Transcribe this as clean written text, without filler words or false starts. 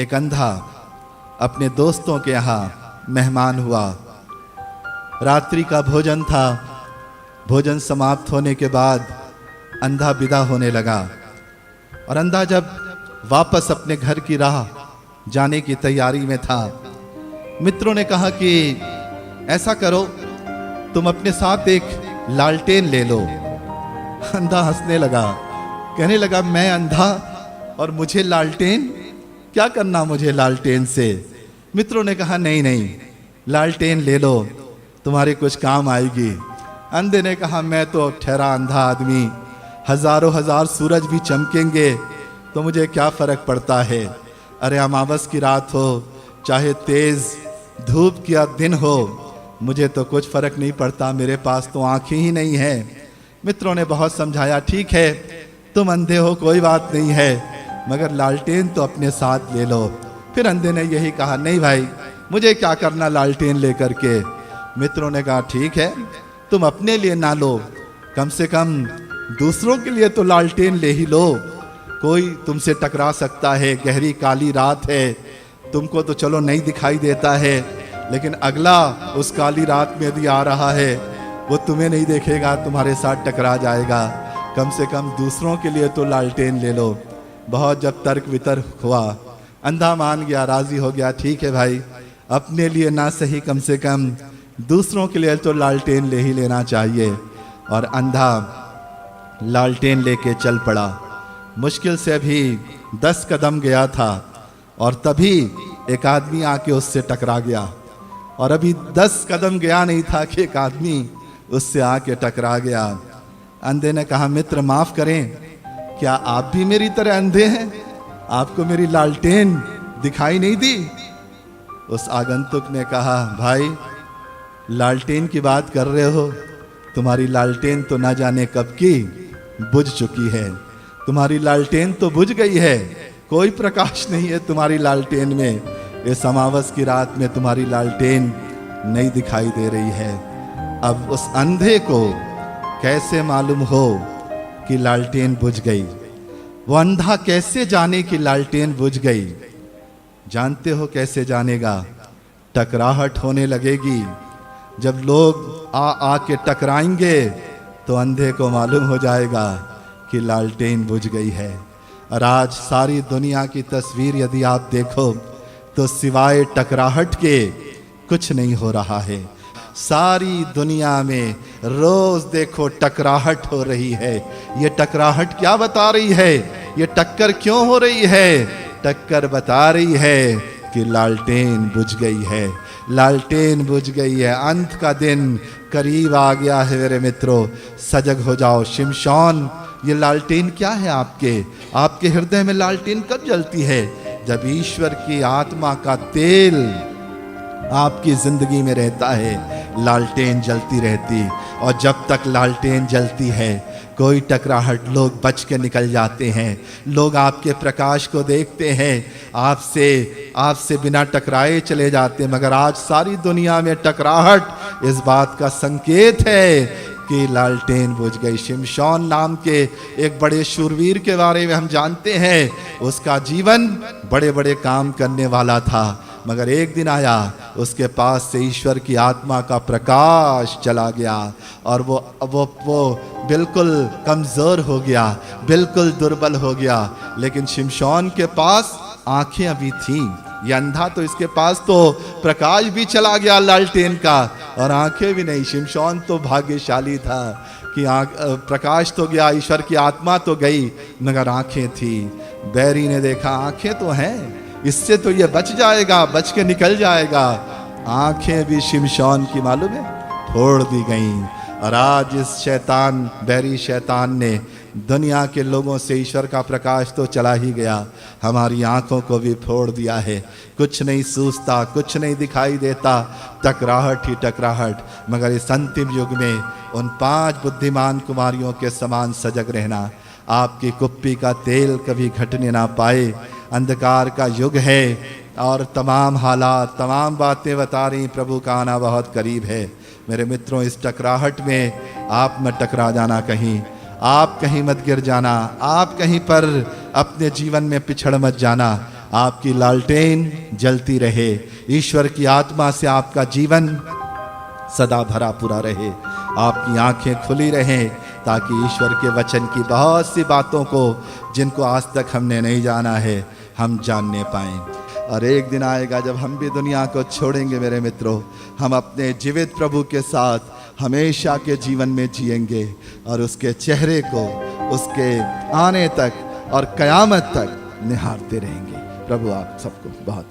एक अंधा अपने दोस्तों के यहाँ मेहमान हुआ। रात्रि का भोजन था। भोजन समाप्त होने के बाद अंधा विदा होने लगा और अंधा जब वापस अपने घर की राह जाने की तैयारी में था, मित्रों ने कहा कि ऐसा करो, तुम अपने साथ एक लालटेन ले लो। अंधा हंसने लगा, कहने लगा मैं अंधा और मुझे लालटेन, क्या करना मुझे लालटेन से। मित्रों ने कहा नहीं नहीं, लालटेन ले लो, तुम्हारे कुछ काम आएगी। अंधे ने कहा मैं तो ठहरा अंधा आदमी, हजारों हजार सूरज भी चमकेंगे तो मुझे क्या फर्क पड़ता है। अरे अमावस की रात हो, चाहे तेज धूप की दिन हो, मुझे तो कुछ फर्क नहीं पड़ता, मेरे पास तो आंखें ही नहीं है। मित्रों ने बहुत समझाया, ठीक है तुम अंधे हो कोई बात नहीं है, मगर लालटेन तो अपने साथ ले लो। फिर अंधे ने यही कहा, नहीं भाई मुझे क्या करना लालटेन लेकर के। मित्रों ने कहा ठीक है, तुम अपने लिए ना लो, कम से कम दूसरों के लिए तो लालटेन ले ही लो। कोई तुमसे टकरा सकता है, गहरी काली रात है, तुमको तो चलो नहीं दिखाई देता है, लेकिन अगला उस काली रात में यदि आ रहा है वो तुम्हें नहीं देखेगा, तुम्हारे साथ टकरा जाएगा। कम से कम दूसरों के लिए तो लालटेन ले लो। बहुत जब तर्क वितर्क हुआ, अंधा मान गया, राजी हो गया, ठीक है भाई अपने लिए ना सही कम से कम दूसरों के लिए तो लालटेन ले ही लेना चाहिए। और अंधा लालटेन लेके चल पड़ा। मुश्किल से अभी 10 कदम गया था और तभी एक आदमी आके उससे टकरा गया। और अभी 10 कदम गया नहीं था कि एक आदमी उससे आके टकरा गया। अंधे ने कहा, मित्र माफ करें, क्या आप भी मेरी तरह अंधे हैं? आपको मेरी लालटेन दिखाई नहीं दी? उस आगंतुक ने कहा, भाई लालटेन की बात कर रहे हो, तुम्हारी लालटेन तो ना जाने कब की बुझ चुकी है। तुम्हारी लालटेन तो बुझ गई है, कोई प्रकाश नहीं है तुम्हारी लालटेन में। इस अमावस की रात में तुम्हारी लालटेन नहीं दिखाई दे रही है। अब उस अंधे को कैसे मालूम हो कि लालटेन बुझ गई? वो अंधा कैसे जाने कि लालटेन बुझ गई? जानते हो कैसे जानेगा? टकराहट होने लगेगी। जब लोग आ के टकराएंगे तो अंधे को मालूम हो जाएगा कि लालटेन बुझ गई है। और आज सारी दुनिया की तस्वीर यदि आप देखो तो सिवाय टकराहट के कुछ नहीं हो रहा है। सारी दुनिया में रोज देखो टकराहट हो रही है। ये टकराहट क्या बता रही है? ये टक्कर क्यों हो रही है? टक्कर बता रही है कि लालटेन बुझ गई है, लालटेन बुझ गई है। अंत का दिन करीब आ गया है मेरे मित्रों, सजग हो जाओ। शिमशोन, ये लालटेन क्या है आपके हृदय में लालटेन कब जलती है? जब ईश्वर की आत्मा का तेल आपकी जिंदगी में रहता है, लालटेन जलती रहती। और जब तक लालटेन जलती है कोई टकराहट, लोग बच के निकल जाते हैं। लोग आपके प्रकाश को देखते हैं, आपसे बिना टकराए चले जाते हैं। मगर आज सारी दुनिया में टकराहट इस बात का संकेत है कि लालटेन बुझ गई। शिमशोन नाम के एक बड़े शूरवीर के बारे में हम जानते हैं। उसका जीवन बड़े बड़े काम करने वाला था, मगर एक दिन आया उसके पास से ईश्वर की आत्मा का प्रकाश चला गया और वो बिल्कुल कमज़ोर हो गया, बिल्कुल दुर्बल हो गया। लेकिन शिमशोन के पास आंखें अभी थीं। ये अंधा तो इसके पास तो प्रकाश भी चला गया लालटेन का और आंखें भी नहीं। शिमशोन तो भाग्यशाली था कि प्रकाश तो गया, ईश्वर की आत्मा तो गई, मगर आंखें थी। बैरी ने देखा आंखें तो हैं, इससे तो ये बच जाएगा, बच के निकल जाएगा। आंखें भी शिमशोन की मालूम है फोड़ दी गईं। और आज इस शैतान, बैरी शैतान ने दुनिया के लोगों से ईश्वर का प्रकाश तो चला ही गया, हमारी आंखों को भी फोड़ दिया है। कुछ नहीं सूझता, कुछ नहीं दिखाई देता, टकराहट ही टकराहट। मगर इस अंतिम युग में उन 5 बुद्धिमान कुमारियों के समान सजग रहना। आपकी कुप्पी का तेल कभी घटने ना पाए। अंधकार का युग है और तमाम हालात, तमाम बातें बता रही प्रभु का आना बहुत करीब है। मेरे मित्रों, इस टकराहट में आप मत टकरा जाना कहीं, आप कहीं मत गिर जाना, आप कहीं पर अपने जीवन में पिछड़ मत जाना। आपकी लालटेन जलती रहे, ईश्वर की आत्मा से आपका जीवन सदा भरा पूरा रहे, आपकी आंखें खुली रहें ताकि ईश्वर के वचन की बहुत सी बातों को जिनको आज तक हमने नहीं जाना है हम जानने पाएं। और एक दिन आएगा जब हम भी दुनिया को छोड़ेंगे मेरे मित्रों, हम अपने जीवित प्रभु के साथ हमेशा के जीवन में जिएंगे और उसके चेहरे को उसके आने तक और कयामत तक निहारते रहेंगे। प्रभु आप सबको बहुत